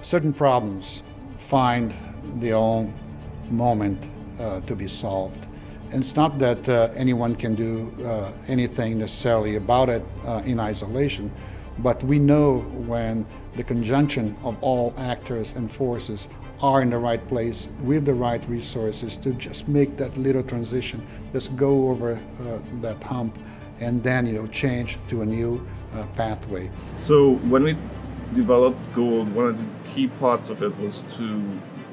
Certain problems find their own moment to be solved. And it's not that anyone can do anything necessarily about it in isolation, but we know when the conjunction of all actors and forces are in the right place with the right resources to just make that little transition, just go over that hump, and then change to a new pathway. So when we developed Gold, one of the key parts of it was to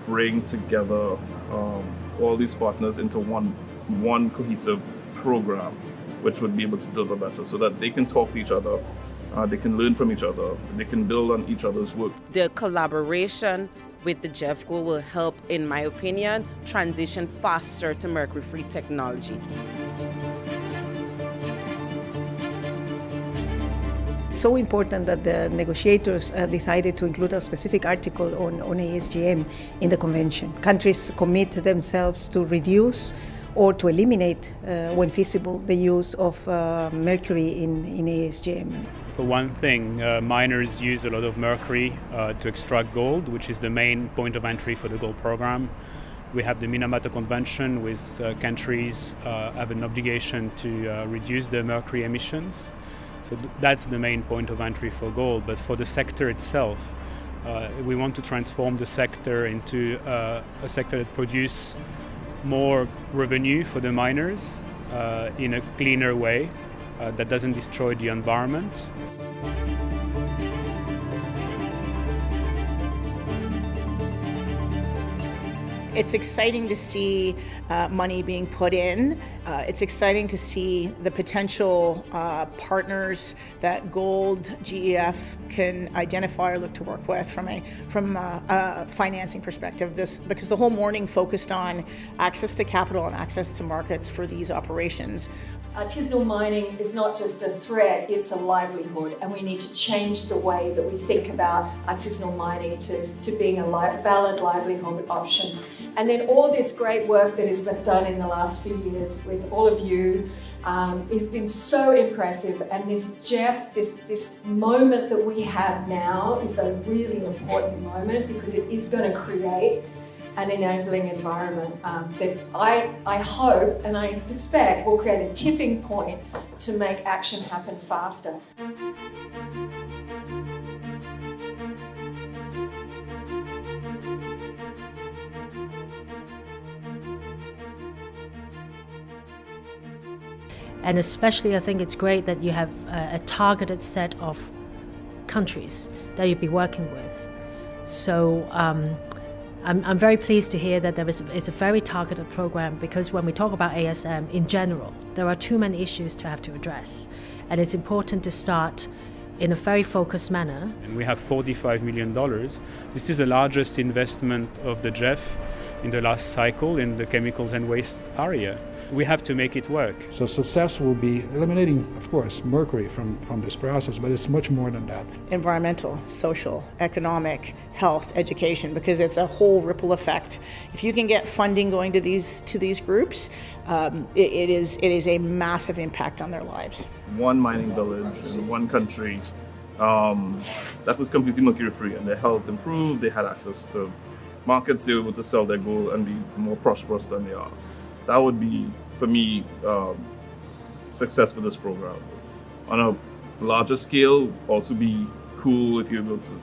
bring together all these partners into one cohesive program, which would be able to deliver better, so that they can talk to each other, they can learn from each other, they can build on each other's work. The collaboration with the Jeff Gold will help, in my opinion, transition faster to mercury-free technology. It's so important that the negotiators decided to include a specific article on ASGM in the convention. Countries commit themselves to reduce or to eliminate, when feasible, the use of mercury in ASGM. For one thing, miners use a lot of mercury to extract gold, which is the main point of entry for the gold program. We have the Minamata Convention, with countries have an obligation to reduce their mercury emissions. So that's the main point of entry for gold. But for the sector itself, we want to transform the sector into a sector that produces more revenue for the miners in a cleaner way that doesn't destroy the environment. It's exciting to see money being put in. It's exciting to see the potential partners that Gold, GEF can identify or look to work with from a financing perspective. Because the whole morning focused on access to capital and access to markets for these operations. Artisanal mining is not just a threat, it's a livelihood, and we need to change the way that we think about artisanal mining to being a valid livelihood option. And then all this great work that has been done in the last few years with all of you has been so impressive, and this moment that we have now is a really important moment, because it is going to create an enabling environment that I hope and I suspect will create a tipping point to make action happen faster. And especially I think it's great that you have a targeted set of countries that you'll be working with. So I'm very pleased to hear that there is a very targeted program, because when we talk about ASM in general, there are too many issues to have to address. And it's important to start in a very focused manner. And we have $45 million. This is the largest investment of the GEF in the last cycle in the chemicals and waste area. We have to make it work. So success will be eliminating, of course, mercury from this process, but it's much more than that. Environmental, social, economic, health, education, because it's a whole ripple effect. If you can get funding going to these groups, it is a massive impact on their lives. One mining village in one country that was completely mercury-free, and their health improved, they had access to markets, they were able to sell their gold and be more prosperous than they are. That would be, for me, success for this program. On a larger scale, also be cool if you're able to,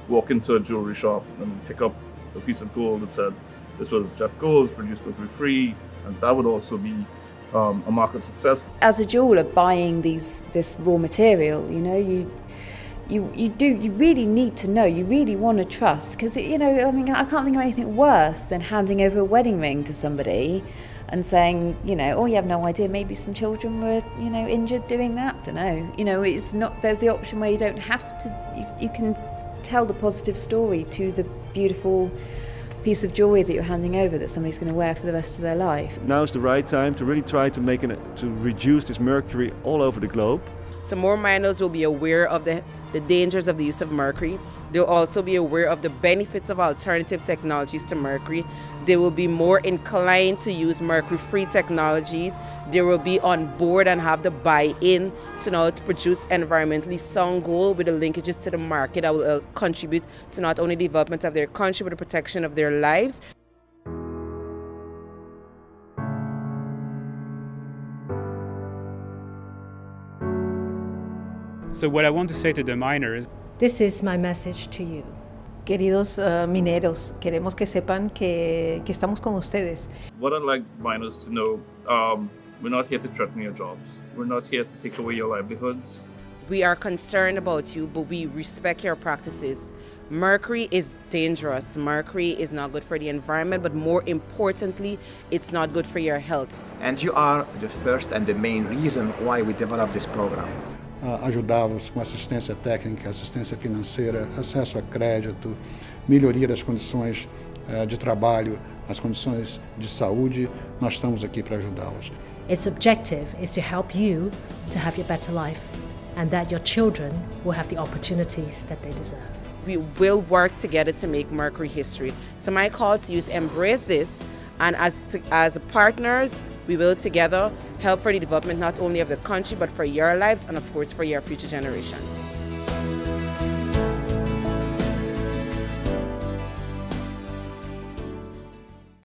walk into a jewelry shop and pick up a piece of gold that said this was Jeff Gold's, produced mercury-free, and that would also be a market success. As a jeweler buying this raw material, you really need to know, you really want to trust, because I can't think of anything worse than handing over a wedding ring to somebody and saying, oh, you have no idea, maybe some children were, injured doing that, don't know. It's not, there's the option where you don't have to, you can tell the positive story to the beautiful piece of jewelry that you're handing over that somebody's going to wear for the rest of their life. Now's the right time to really try to to reduce this mercury all over the globe. So more minors will be aware of the dangers of the use of mercury. They'll also be aware of the benefits of alternative technologies to mercury. They will be more inclined to use mercury-free technologies. They will be on board and have the buy-in to now produce environmentally sound gold with the linkages to the market that will contribute to not only the development of their country but the protection of their lives. So what I want to say to the miners, This is my message to you. Queridos mineros, queremos que sepan que estamos con ustedes. What I'd like miners to know, we're not here to threaten your jobs. We're not here to take away your livelihoods. We are concerned about you, but we respect your practices. Mercury is dangerous. Mercury is not good for the environment, but more importantly, it's not good for your health. And you are the first and the main reason why we developed this program. Ajudá-los com assistência técnica, assistência financeira, acesso a crédito, melhoria das condições de trabalho, as condições de saúde. Nós estamos aqui para ajudá-los. Its objective is to help you to have a better life and that your children will have the opportunities that they deserve. We will work together to make Mercury history. So my call to you is embrace this, and as partners, we will together help for the development not only of the country but for your lives and of course for your future generations.